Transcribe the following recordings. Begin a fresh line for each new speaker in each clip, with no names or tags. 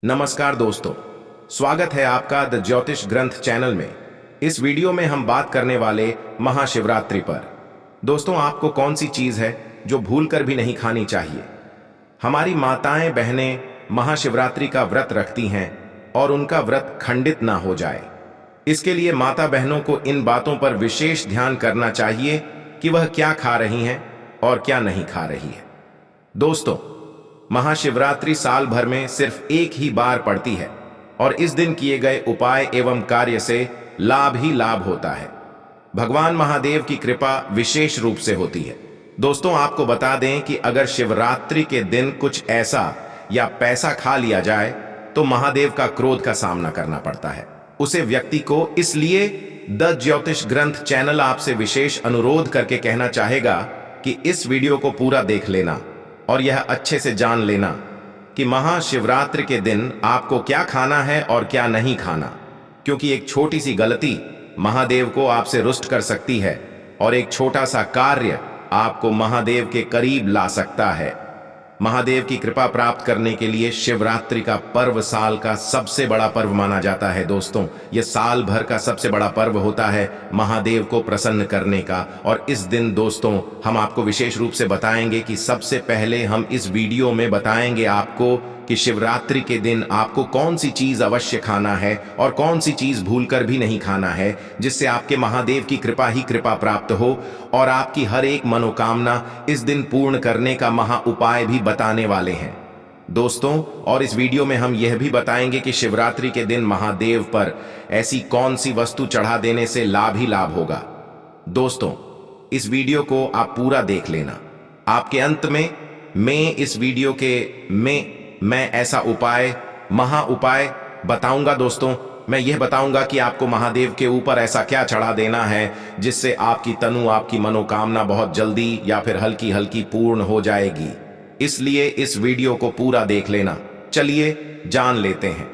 नमस्कार दोस्तों, स्वागत है आपका द ज्योतिष ग्रंथ चैनल में। इस वीडियो में हम बात करने वाले महाशिवरात्रि पर। दोस्तों, आपको कौन सी चीज है जो भूलकर भी नहीं खानी चाहिए? हमारी माताएं बहनें महाशिवरात्रि का व्रत रखती हैं और उनका व्रत खंडित ना हो जाए, इसके लिए माता बहनों को इन बातों पर विशेष ध्यान करना चाहिए कि वह क्या खा रही हैं और क्या नहीं खा रही है। दोस्तों, महाशिवरात्रि साल भर में सिर्फ एक ही बार पड़ती है और इस दिन किए गए उपाय एवं कार्य से लाभ ही लाभ होता है। भगवान महादेव की कृपा विशेष रूप से होती है। दोस्तों, आपको बता दें कि अगर शिवरात्रि के दिन कुछ ऐसा या पैसा खा लिया जाए तो महादेव का क्रोध का सामना करना पड़ता है उसे व्यक्ति को। इसलिए द ज्योतिष ग्रंथ चैनल आपसे विशेष अनुरोध करके कहना चाहेगा कि इस वीडियो को पूरा देख लेना और यह अच्छे से जान लेना कि महाशिवरात्रि के दिन आपको क्या खाना है और क्या नहीं खाना, क्योंकि एक छोटी सी गलती महादेव को आपसे रुष्ट कर सकती है और एक छोटा सा कार्य आपको महादेव के करीब ला सकता है। महादेव की कृपा प्राप्त करने के लिए शिवरात्रि का पर्व साल का सबसे बड़ा पर्व माना जाता है। दोस्तों, यह साल भर का सबसे बड़ा पर्व होता है महादेव को प्रसन्न करने का। और इस दिन दोस्तों, हम आपको विशेष रूप से बताएंगे कि सबसे पहले हम इस वीडियो में बताएंगे आपको कि शिवरात्रि के दिन आपको कौन सी चीज अवश्य खाना है और कौन सी चीज भूलकर भी नहीं खाना है, जिससे आपके महादेव की कृपा ही कृपा प्राप्त हो और आपकी हर एक मनोकामना इस दिन पूर्ण करने का महा उपाय भी बताने वाले हैं दोस्तों। और इस वीडियो में हम यह भी बताएंगे कि शिवरात्रि के दिन महादेव पर ऐसी कौन सी वस्तु चढ़ा देने से लाभ ही लाभ होगा। दोस्तों, इस वीडियो को आप पूरा देख लेना। आपके अंत में मैं इस वीडियो के मैं ऐसा उपाय महा उपाय बताऊंगा। दोस्तों, मैं यह बताऊंगा कि आपको महादेव के ऊपर ऐसा क्या चढ़ा देना है जिससे आपकी तनु, आपकी मनोकामना बहुत जल्दी या फिर हल्की हल्की पूर्ण हो जाएगी। इसलिए इस वीडियो को पूरा देख लेना। चलिए जान लेते हैं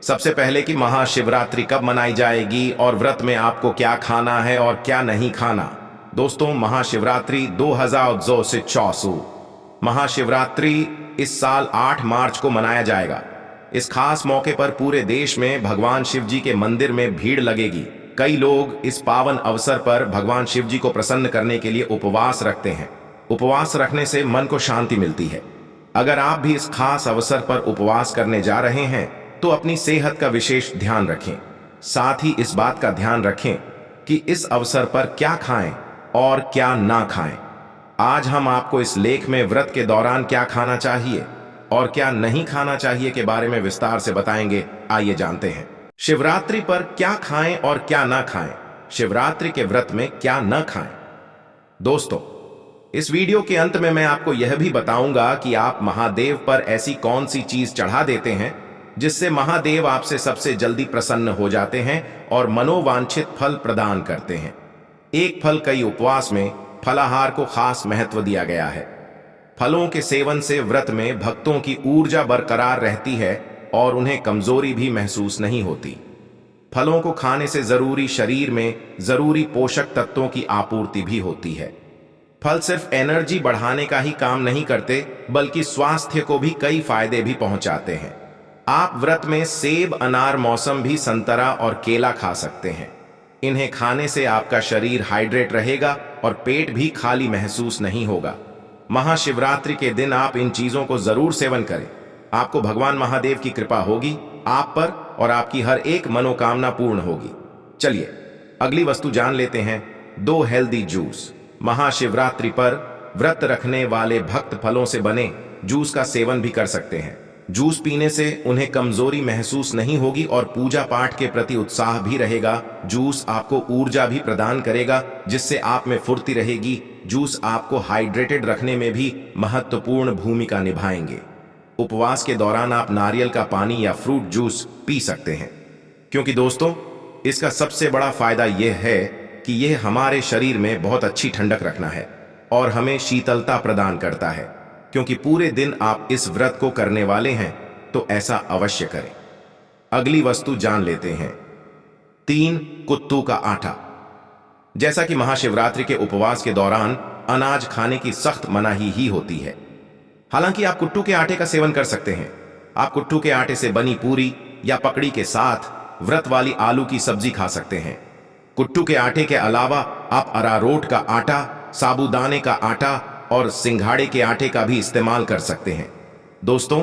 सबसे पहले कि महाशिवरात्रि कब मनाई जाएगी और व्रत में आपको क्या खाना है और क्या नहीं खाना। दोस्तों, महाशिवरात्रि 2024 महाशिवरात्रि इस साल 8 मार्च को मनाया जाएगा। इस खास मौके पर पूरे देश में भगवान शिव जी के मंदिर में भीड़ लगेगी। कई लोग इस पावन अवसर पर भगवान शिव जी को प्रसन्न करने के लिए उपवास रखते हैं। उपवास रखने से मन को शांति मिलती है। अगर आप भी इस खास अवसर पर उपवास करने जा रहे हैं तो अपनी सेहत का विशेष ध्यान रखें। साथ ही इस बात का ध्यान रखें कि इस अवसर पर क्या खाएं और क्या ना खाएं। आज हम आपको इस लेख में व्रत के दौरान क्या खाना चाहिए और क्या नहीं खाना चाहिए के बारे में विस्तार से बताएंगे। आइए जानते हैं शिवरात्रि पर क्या खाएं और क्या ना खाएं। शिवरात्रि के व्रत में क्या न खाएं। दोस्तों, इस वीडियो के अंत में मैं आपको यह भी बताऊंगा कि आप महादेव पर ऐसी कौन सी चीज चढ़ा देते हैं जिससे महादेव आपसे सबसे जल्दी प्रसन्न हो जाते हैं और मनोवांछित फल प्रदान करते हैं। एक फल कई उपवास में फलाहार को खास महत्व दिया गया है। फलों के सेवन से व्रत में भक्तों की ऊर्जा बरकरार रहती है और उन्हें कमजोरी भी महसूस नहीं होती। फलों को खाने से शरीर में जरूरी पोषक तत्वों की आपूर्ति भी होती है। फल सिर्फ एनर्जी बढ़ाने का ही काम नहीं करते, बल्कि स्वास्थ्य को भी कई फायदे भी पहुंचाते हैं। आप व्रत में सेब, अनार, मौसम्बी, संतरा और केला खा सकते हैं। इन्हें खाने से आपका शरीर हाइड्रेट रहेगा और पेट भी खाली महसूस नहीं होगा। महाशिवरात्रि के दिन आप इन चीजों को जरूर सेवन करें। आपको भगवान महादेव की कृपा होगी आप पर और आपकी हर एक मनोकामना पूर्ण होगी। चलिए अगली वस्तु जान लेते हैं। 2 हेल्दी जूस। महाशिवरात्रि पर व्रत रखने वाले भक्त फलों से बने जूस का सेवन भी कर सकते हैं। जूस पीने से उन्हें कमजोरी महसूस नहीं होगी और पूजा पाठ के प्रति उत्साह भी रहेगा। जूस आपको ऊर्जा भी प्रदान करेगा, जिससे आप में फुर्ती रहेगी। जूस आपको हाइड्रेटेड रखने में भी महत्वपूर्ण भूमिका निभाएंगे। उपवास के दौरान आप नारियल का पानी या फ्रूट जूस पी सकते हैं, क्योंकि दोस्तों इसका सबसे बड़ा फायदा यह है कि यह हमारे शरीर में बहुत अच्छी ठंडक रखना है और हमें शीतलता प्रदान करता है। क्योंकि पूरे दिन आप इस व्रत को करने वाले हैं तो ऐसा अवश्य करें। अगली वस्तु जान लेते हैं। 3 कुत्तू का आटा। जैसा कि महाशिवरात्रि के उपवास के दौरान अनाज खाने की सख्त मनाही ही होती है। हालांकि आप कुट्टू के आटे का सेवन कर सकते हैं, आप कुट्टू के आटे से बनी पूरी या पकड़ी के साथ व्रत वाली आलू की सब्जी खा सकते हैं। कुट्टू के आटे के अलावा आप अरारोट का आटा, साबूदाने का आटा और सिंघाड़े के आटे का भी इस्तेमाल कर सकते हैं। दोस्तों,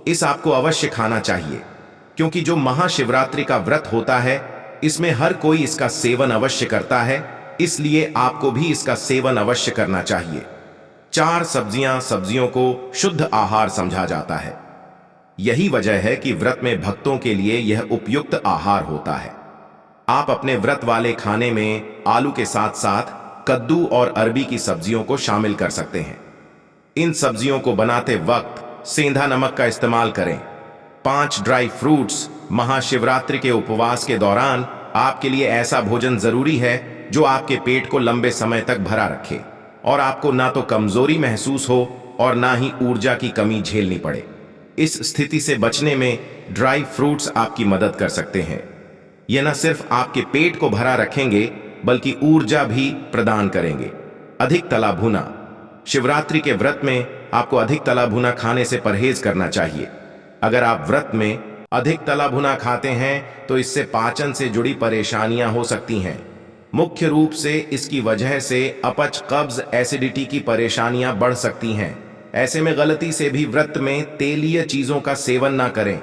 इस आपको अवश्य खाना चाहिए, क्योंकि जो महाशिवरात्रि का व्रत होता है इसमें हर कोई इसका सेवन अवश्य करता है, इसलिए आपको भी इसका सेवन अवश्य करना चाहिए। 4 सब्जियों को शुद्ध आहार समझा जाता है। यही वजह है कि व्रत में भक्तों के लिए यह उपयुक्त आहार होता है। आप अपने व्रत वाले खाने में आलू के साथ साथ कद्दू और अरबी की सब्जियों को शामिल कर सकते हैं। इन सब्जियों को बनाते वक्त सेंधा नमक का इस्तेमाल करें। 5 ड्राई फ्रूट्स। महाशिवरात्रि के उपवास के दौरान आपके लिए ऐसा भोजन जरूरी है जो आपके पेट को लंबे समय तक भरा रखे और आपको ना तो कमजोरी महसूस हो और ना ही ऊर्जा की कमी झेलनी पड़े। इस स्थिति से बचने में ड्राई फ्रूट्स आपकी मदद कर सकते हैं। ये न सिर्फ आपके पेट को भरा रखेंगे बल्कि ऊर्जा भी प्रदान करेंगे। अधिक तला भुना। शिवरात्रि के व्रत में आपको अधिक तला भुना खाने से परहेज करना चाहिए। अगर आप व्रत में अधिक तला भुना खाते हैं तो इससे पाचन से जुड़ी परेशानियां हो सकती हैं। मुख्य रूप से इसकी वजह से अपच, कब्ज, एसिडिटी की परेशानियां बढ़ सकती हैं। ऐसे में गलती से भी व्रत में तेलीय चीजों का सेवन ना करें।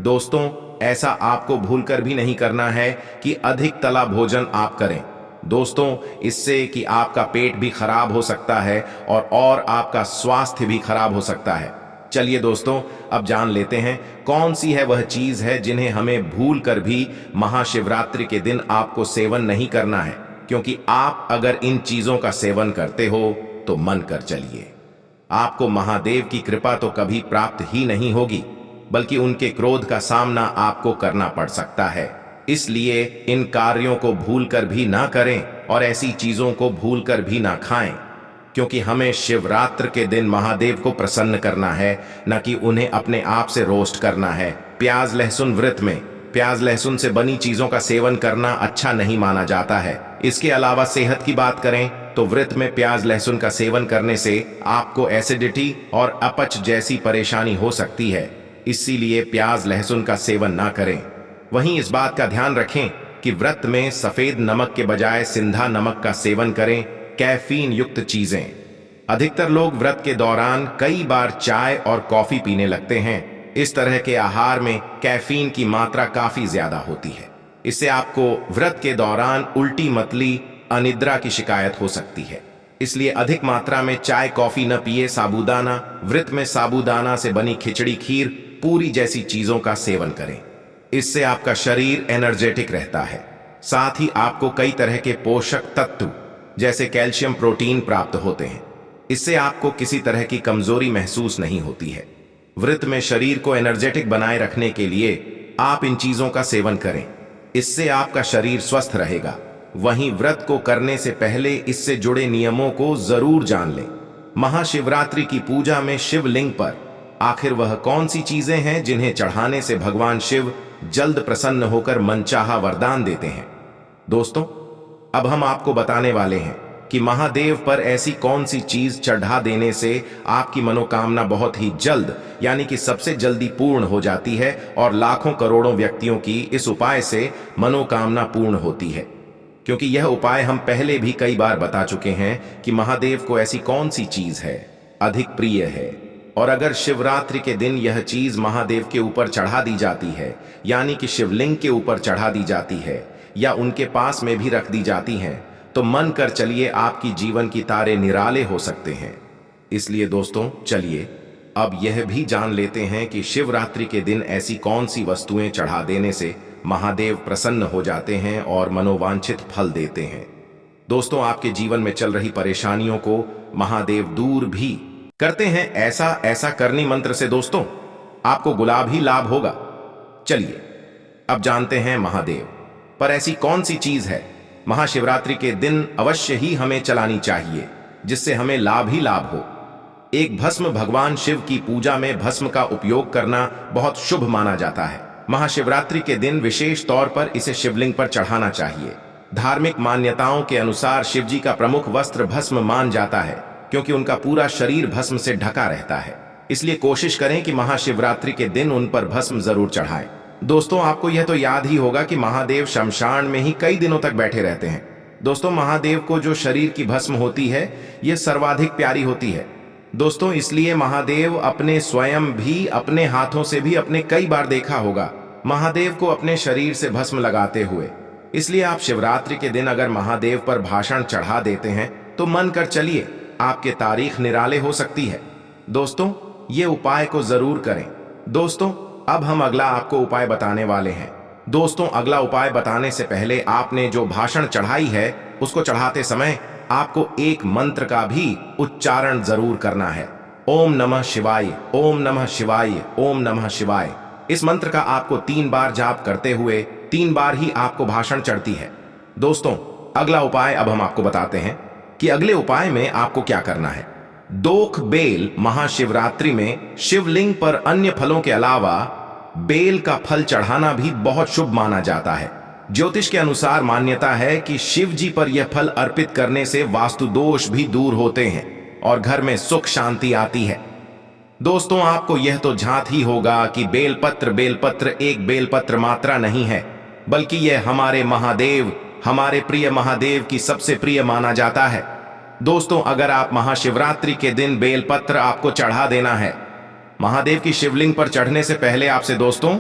दोस्तों, ऐसा आपको भूलकर भी नहीं करना है कि अधिक तला भोजन आप करें। दोस्तों, इससे कि आपका पेट भी खराब हो सकता है और आपका स्वास्थ्य भी खराब हो सकता है। चलिए दोस्तों, अब जान लेते हैं कौन सी है वह चीज है जिन्हें हमें भूल कर भी महाशिवरात्रि के दिन आपको सेवन नहीं करना है, क्योंकि आप अगर इन चीजों का सेवन करते हो तो मन कर चलिए, आपको महादेव की कृपा तो कभी प्राप्त ही नहीं होगी, बल्कि उनके क्रोध का सामना आपको करना पड़ सकता है। इसलिए इन कार्यों को भूलकर भी ना करें और ऐसी चीजों को भूलकर भी ना खाएं, क्योंकि हमें शिवरात्रि के दिन महादेव को प्रसन्न करना है, न कि उन्हें अपने आप से रोस्ट करना है। प्याज लहसुन। व्रत में प्याज लहसुन से बनी चीजों का सेवन करना अच्छा नहीं माना जाता है। इसके अलावा सेहत की बात करें तो व्रत में प्याज लहसुन का सेवन करने से आपको एसिडिटी और अपच जैसी परेशानी हो सकती है, इसीलिए प्याज लहसुन का सेवन ना करें। वहीं इस बात का ध्यान रखें कि व्रत में सफेद नमक के बजाय सिंधा नमक का सेवन करें। कैफीन युक्त चीजें। अधिकतर लोग व्रत के दौरान कई बार चाय और कॉफी पीने लगते हैं। इस तरह के आहार में कैफीन की मात्रा काफी ज्यादा होती है। इससे आपको व्रत के दौरान उल्टी, मतली, अनिद्रा की शिकायत हो सकती है। इसलिए अधिक मात्रा में चाय कॉफी न पिए। साबूदाना। व्रत में साबूदाना से बनी खिचड़ी, खीर, पूरी जैसी चीजों का सेवन करें। इससे आपका शरीर एनर्जेटिक रहता है। साथ ही आपको कई तरह के पोषक तत्व जैसे कैल्शियम, प्रोटीन प्राप्त होते हैं। इससे आपको किसी तरह की कमजोरी महसूस नहीं होती है। व्रत में शरीर को एनर्जेटिक बनाए रखने के लिए आप इन चीजों का सेवन करें। इससे आपका शरीर स्वस्थ रहेगा। वहीं व्रत को करने से पहले इससे जुड़े नियमों को जरूर जान लें। महाशिवरात्रि की पूजा में शिवलिंग पर आखिर वह कौन सी चीजें हैं जिन्हें चढ़ाने से भगवान शिव जल्द प्रसन्न होकर मनचाहा वरदान देते हैं? दोस्तों, अब हम आपको बताने वाले हैं कि महादेव पर ऐसी कौन सी चीज चढ़ा देने से आपकी मनोकामना बहुत ही जल्द, यानी कि सबसे जल्दी पूर्ण हो जाती है और लाखों करोड़ों व्यक्तियों की इस उपाय से मनोकामना पूर्ण होती है। क्योंकि यह उपाय हम पहले भी कई बार बता चुके हैं कि महादेव को ऐसी कौन सी चीज है अधिक प्रिय है, और अगर शिवरात्रि के दिन यह चीज महादेव के ऊपर चढ़ा दी जाती है, यानी कि शिवलिंग के ऊपर चढ़ा दी जाती है या उनके पास में भी रख दी जाती हैं, तो मन कर चलिए आपकी जीवन की तारे निराले हो सकते हैं। इसलिए दोस्तों, चलिए अब यह भी जान लेते हैं कि शिवरात्रि के दिन ऐसी कौन सी वस्तुएं चढ़ा देने से महादेव प्रसन्न हो जाते हैं और मनोवांछित फल देते हैं। दोस्तों, आपके जीवन में चल रही परेशानियों को महादेव दूर भी करते हैं ऐसा करनी मंत्र से। दोस्तों, आपको गुलाब ही लाभ होगा। चलिए अब जानते हैं महादेव पर ऐसी कौन सी चीज है महाशिवरात्रि के दिन अवश्य ही हमें चलानी चाहिए जिससे हमें लाभ ही लाभ हो। एक भस्म। भगवान शिव की पूजा में भस्म का उपयोग करना बहुत शुभ माना जाता है। महाशिवरात्रि के दिन विशेष तौर पर इसे शिवलिंग पर चढ़ाना चाहिए। धार्मिक मान्यताओं के अनुसार शिवजी का प्रमुख वस्त्र भस्म मान जाता है, क्योंकि उनका पूरा शरीर भस्म से ढका रहता है। इसलिए कोशिश करें कि महाशिवरात्रि के दिन उन पर भस्म जरूर चढ़ाएं। दोस्तों, आपको यह तो याद ही होगा कि महादेव शमशान में ही कई दिनों तक बैठे रहते हैं। दोस्तों, महादेव को जो शरीर की भस्म होती है, यह सर्वाधिक प्यारी होती है। दोस्तों, इसलिए महादेव अपने स्वयं भी अपने हाथों से भी अपने कई बार देखा होगा महादेव को अपने शरीर से भस्म लगाते हुए। इसलिए आप शिवरात्रि के दिन अगर महादेव पर भाषण चढ़ा देते हैं तो मन कर चलिए, आपके तारीख निराले हो सकती है। दोस्तों, ये उपाय को जरूर करें। दोस्तों, अब हम अगला आपको उपाय बताने वाले हैं। दोस्तों, अगला उपाय बताने से पहले आपने जो भाषण चढ़ाई है उसको चढ़ाते समय आपको एक मंत्र का भी उच्चारण जरूर करना है। ओम नमः शिवाय, ओम नमः शिवाय, ओम नमः शिवाय। इस मंत्र का आपको 3 बार जाप करते हुए 3 बार ही आपको भाषण चढ़ती है। दोस्तों, अगला उपाय अब हम आपको बताते हैं कि अगले उपाय में आपको क्या करना है। दोख बेल महाशिवरात्रि में शिवलिंग पर अन्य फलों के अलावा बेल का फल चढ़ाना भी बहुत शुभ माना जाता है। ज्योतिष के अनुसार मान्यता है कि शिव जी पर यह फल अर्पित करने से वास्तु दोष भी दूर होते हैं और घर में सुख शांति आती है। दोस्तों, आपको यह तो झांत ही होगा कि बेलपत्र एक बेलपत्र मात्रा नहीं है, बल्कि यह हमारे महादेव, हमारे प्रिय महादेव की सबसे प्रिय माना जाता है। दोस्तों, अगर आप महाशिवरात्रि के दिन बेलपत्र आपको चढ़ा देना है, महादेव की शिवलिंग पर चढ़ने से पहले आपसे दोस्तों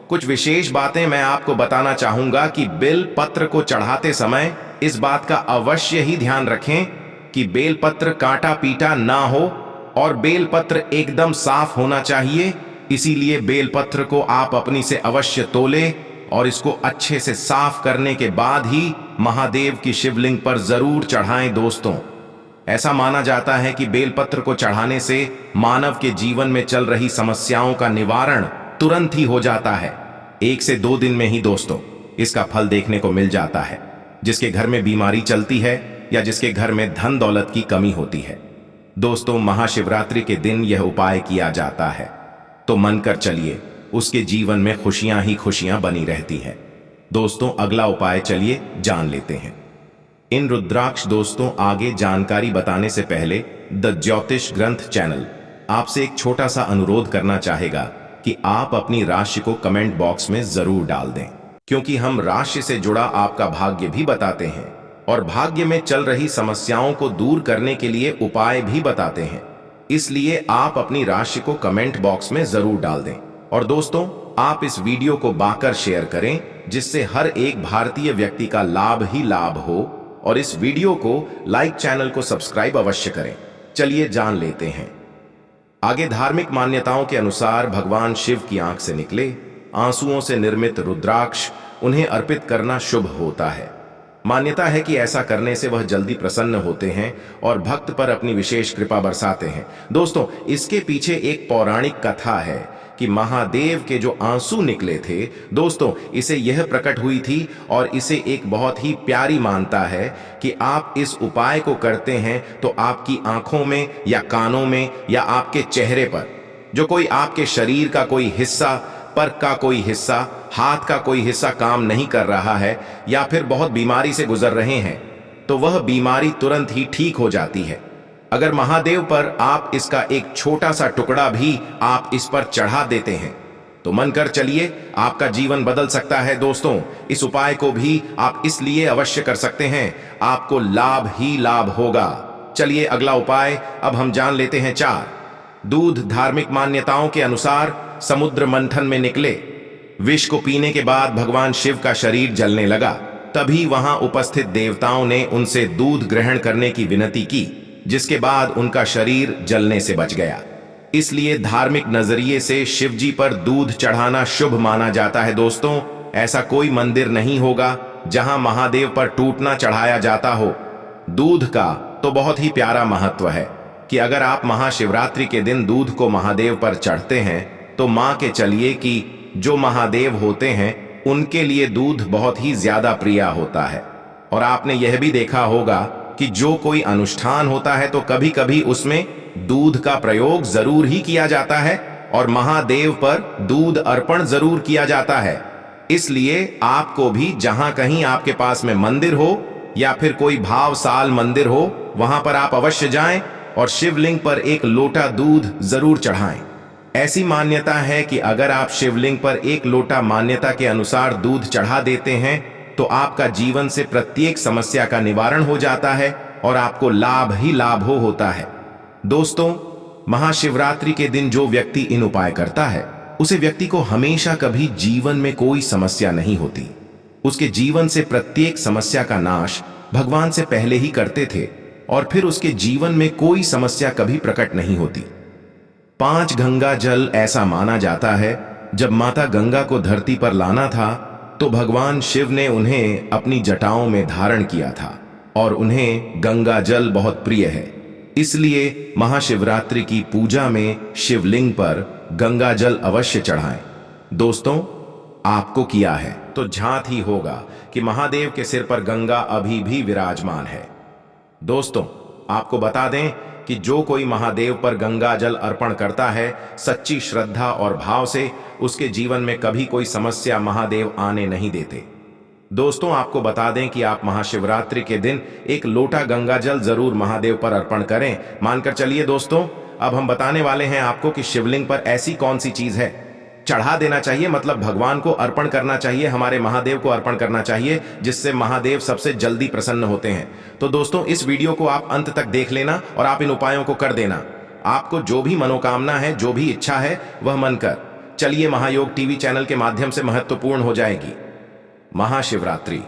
कुछ विशेष बातें मैं आपको बताना चाहूंगा कि बेलपत्र को चढ़ाते समय इस बात का अवश्य ही ध्यान रखें कि बेलपत्र कांटा पीटा ना हो और बेलपत्र एकदम साफ होना चाहिए। इसीलिए बेलपत्र को आप अपनी से अवश्य तोले और इसको अच्छे से साफ करने के बाद ही महादेव की शिवलिंग पर जरूर चढ़ाएं। दोस्तों, ऐसा माना जाता है कि बेलपत्र को चढ़ाने से मानव के जीवन में चल रही समस्याओं का निवारण तुरंत ही हो जाता है। 1 से 2 दिन में ही दोस्तों इसका फल देखने को मिल जाता है। जिसके घर में बीमारी चलती है या जिसके घर में धन दौलत की कमी होती है, दोस्तों महाशिवरात्रि के दिन यह उपाय किया जाता है तो मन कर चलिए उसके जीवन में खुशियां ही खुशियां बनी रहती हैं। दोस्तों, अगला उपाय चलिए जान लेते हैं। इन रुद्राक्ष दोस्तों, आगे जानकारी बताने से पहले द ज्योतिष ग्रंथ चैनल आपसे एक छोटा सा अनुरोध करना चाहेगा कि आप अपनी राशि को कमेंट बॉक्स में जरूर डाल दें, क्योंकि हम राशि से जुड़ा आपका भाग्य भी बताते हैं और भाग्य में चल रही समस्याओं को दूर करने के लिए उपाय भी बताते हैं। इसलिए आप अपनी राशि को कमेंट बॉक्स में जरूर डाल दें और दोस्तों, आप इस वीडियो को बाकर शेयर करें जिससे हर एक भारतीय व्यक्ति का लाभ ही लाभ हो और इस वीडियो को लाइक, चैनल को सब्सक्राइब अवश्य करें। चलिए जान लेते हैं आगे। धार्मिक मान्यताओं के अनुसार भगवान शिव की आंख से निकले आंसुओं से निर्मित रुद्राक्ष उन्हें अर्पित करना शुभ होता है। मान्यता है कि ऐसा करने से वह जल्दी प्रसन्न होते हैं और भक्त पर अपनी विशेष कृपा बरसाते हैं। दोस्तों, इसके पीछे एक पौराणिक कथा है कि महादेव के जो आंसू निकले थे दोस्तों, इसे यह प्रकट हुई थी और इसे एक बहुत ही प्यारी मानता है कि आप इस उपाय को करते हैं तो आपकी आंखों में या कानों में या आपके चेहरे पर जो कोई आपके शरीर का कोई हिस्सा, पर का कोई हिस्सा, हाथ का कोई हिस्सा काम नहीं कर रहा है या फिर बहुत बीमारी से गुजर रहे हैं तो वह बीमारी तुरंत ही ठीक हो जाती है। अगर महादेव पर आप इसका एक छोटा सा टुकड़ा भी आप इस पर चढ़ा देते हैं तो मन कर चलिए आपका जीवन बदल सकता है। दोस्तों, इस उपाय को भी आप इसलिए अवश्य कर सकते हैं, आपको लाभ ही लाभ होगा। चलिए अगला उपाय अब हम जान लेते हैं। 4 दूध धार्मिक मान्यताओं के अनुसार समुद्र मंथन में निकले विष को पीने के बाद भगवान शिव का शरीर जलने लगा। तभी वहां उपस्थित देवताओं ने उनसे दूध ग्रहण करने की विनती की, जिसके बाद उनका शरीर जलने से बच गया। इसलिए धार्मिक नजरिए से शिव जी पर दूध चढ़ाना शुभ माना जाता है। दोस्तों, ऐसा कोई मंदिर नहीं होगा जहां महादेव पर टूटना चढ़ाया जाता हो। दूध का तो बहुत ही प्यारा महत्व है कि अगर आप महाशिवरात्रि के दिन दूध को महादेव पर चढ़ते हैं तो मान के चलिए कि जो महादेव होते हैं उनके लिए दूध बहुत ही ज्यादा प्रिय होता है। और आपने यह भी देखा होगा कि जो कोई अनुष्ठान होता है तो कभी कभी उसमें दूध का प्रयोग जरूर ही किया जाता है और महादेव पर दूध अर्पण जरूर किया जाता है। इसलिए आपको भी जहां कहीं आपके पास में मंदिर हो या फिर कोई भावशाल मंदिर हो, वहां पर आप अवश्य जाएं और शिवलिंग पर एक लोटा दूध जरूर चढ़ाएं। ऐसी मान्यता है कि अगर आप शिवलिंग पर एक लोटा मान्यता के अनुसार दूध चढ़ा देते हैं तो आपका जीवन से प्रत्येक समस्या का निवारण हो जाता है और आपको लाभ ही लाभ होता है। दोस्तों, महाशिवरात्रि के दिन जो व्यक्ति इन उपाय करता है उसे व्यक्ति को हमेशा कभी जीवन में कोई समस्या नहीं होती। उसके जीवन से प्रत्येक समस्या का नाश भगवान से पहले ही करते थे और फिर उसके जीवन में कोई समस्या कभी प्रकट नहीं होती। 5 गंगा जल ऐसा माना जाता है, जब माता गंगा को धरती पर लाना था तो भगवान शिव ने उन्हें अपनी जटाओं में धारण किया था और उन्हें गंगा जल बहुत प्रिय है। इसलिए महाशिवरात्रि की पूजा में शिवलिंग पर गंगा जल अवश्य चढ़ाएं। दोस्तों, आपको किया है तो झांत ही होगा कि महादेव के सिर पर गंगा अभी भी विराजमान है। दोस्तों, आपको बता दें कि जो कोई महादेव पर गंगा जल अर्पण करता है सच्ची श्रद्धा और भाव से, उसके जीवन में कभी कोई समस्या महादेव आने नहीं देते। दोस्तों, आपको बता दें कि आप महाशिवरात्रि के दिन एक लोटा गंगा जल जरूर महादेव पर अर्पण करें। मानकर चलिए दोस्तों, अब हम बताने वाले हैं आपको कि शिवलिंग पर ऐसी कौन सी चीज है। चढ़ा देना चाहिए, मतलब भगवान को अर्पण करना चाहिए, हमारे महादेव को अर्पण करना चाहिए, जिससे महादेव सबसे जल्दी प्रसन्न होते हैं। तो दोस्तों, इस वीडियो को आप अंत तक देख लेना और आप इन उपायों को कर देना। आपको जो भी मनोकामना है, जो भी इच्छा है, वह मन कर चलिए महायोग टीवी चैनल के माध्यम से महत्वपूर्ण हो जाएगी। महाशिवरात्रि,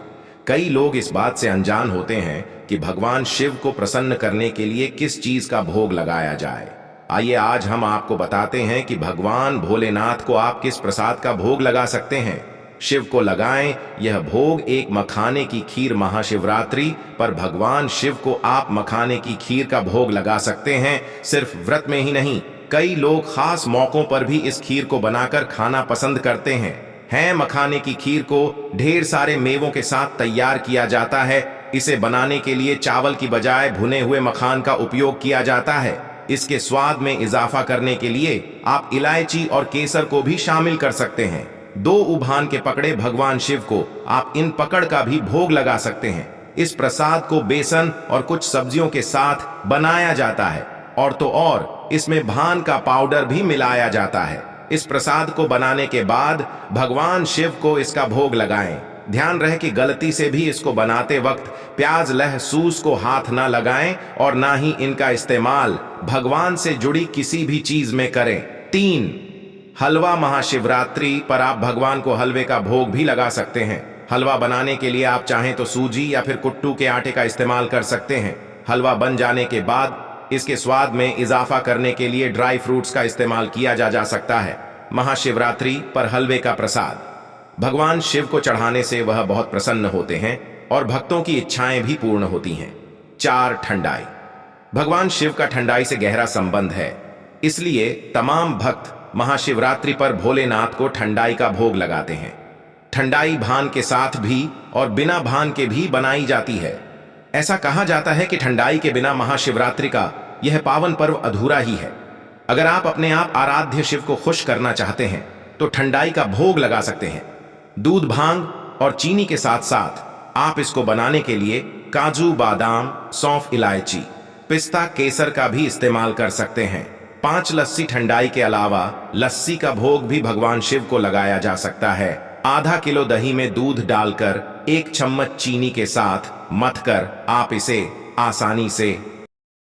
कई लोग इस बात से अनजान होते हैं कि भगवान शिव को प्रसन्न करने के लिए किस चीज का भोग लगाया जाए। आइए आज हम आपको बताते हैं कि भगवान भोलेनाथ को आप किस प्रसाद का भोग लगा सकते हैं। शिव को लगाएं यह भोग एक मखाने की खीर। महाशिवरात्रि पर भगवान शिव को आप मखाने की खीर का भोग लगा सकते हैं। सिर्फ व्रत में ही नहीं, कई लोग खास मौकों पर भी इस खीर को बनाकर खाना पसंद करते हैं। मखाने की खीर को ढेर सारे मेवों के साथ तैयार किया जाता है। इसे बनाने के लिए चावल की बजाय भुने हुए मखान का उपयोग किया जाता है। इसके स्वाद में इजाफा करने के लिए आप इलायची और केसर को भी शामिल कर सकते हैं। 2 उभान के पकड़े भगवान शिव को आप इन पकड़ का भी भोग लगा सकते हैं। इस प्रसाद को बेसन और कुछ सब्जियों के साथ बनाया जाता है और तो और इसमें भान का पाउडर भी मिलाया जाता है। इस प्रसाद को बनाने के बाद भगवान शिव को इसका भोग लगाएं। ध्यान रहे कि गलती से भी इसको बनाते वक्त प्याज लहसूस को हाथ ना लगाएं और ना ही इनका इस्तेमाल भगवान से जुड़ी किसी भी चीज में करें। 3, हलवा। महाशिवरात्रि पर आप भगवान को हलवे का भोग भी लगा सकते हैं। हलवा बनाने के लिए आप चाहें तो सूजी या फिर कुट्टू के आटे का इस्तेमाल कर सकते हैं। हलवा बन जाने के बाद इसके स्वाद में इजाफा करने के लिए ड्राई फ्रूट्स का इस्तेमाल किया जा सकता है। महाशिवरात्रि पर हलवे का प्रसाद भगवान शिव को चढ़ाने से वह बहुत प्रसन्न होते हैं और भक्तों की इच्छाएं भी पूर्ण होती हैं। 4, ठंडाई। भगवान शिव का ठंडाई से गहरा संबंध है, इसलिए तमाम भक्त महाशिवरात्रि पर भोलेनाथ को ठंडाई का भोग लगाते हैं। ठंडाई भान के साथ भी और बिना भान के भी बनाई जाती है। ऐसा कहा जाता है कि ठंडाई के बिना महाशिवरात्रि का यह पावन पर्व अधूरा ही है। अगर आप अपने आप आराध्य शिव को खुश करना चाहते हैं तो ठंडाई का भोग लगा सकते हैं। दूध, भांग और चीनी के साथ साथ आप इसको बनाने के लिए काजू, बादाम, सौंफ, इलायची, पिस्ता, केसर का भी इस्तेमाल कर सकते हैं। 5, लस्सी। ठंडाई के अलावा लस्सी का भोग भी भगवान शिव को लगाया जा सकता है। आधा किलो दही में दूध डालकर 1 चम्मच चीनी के साथ मथकर आप इसे आसानी से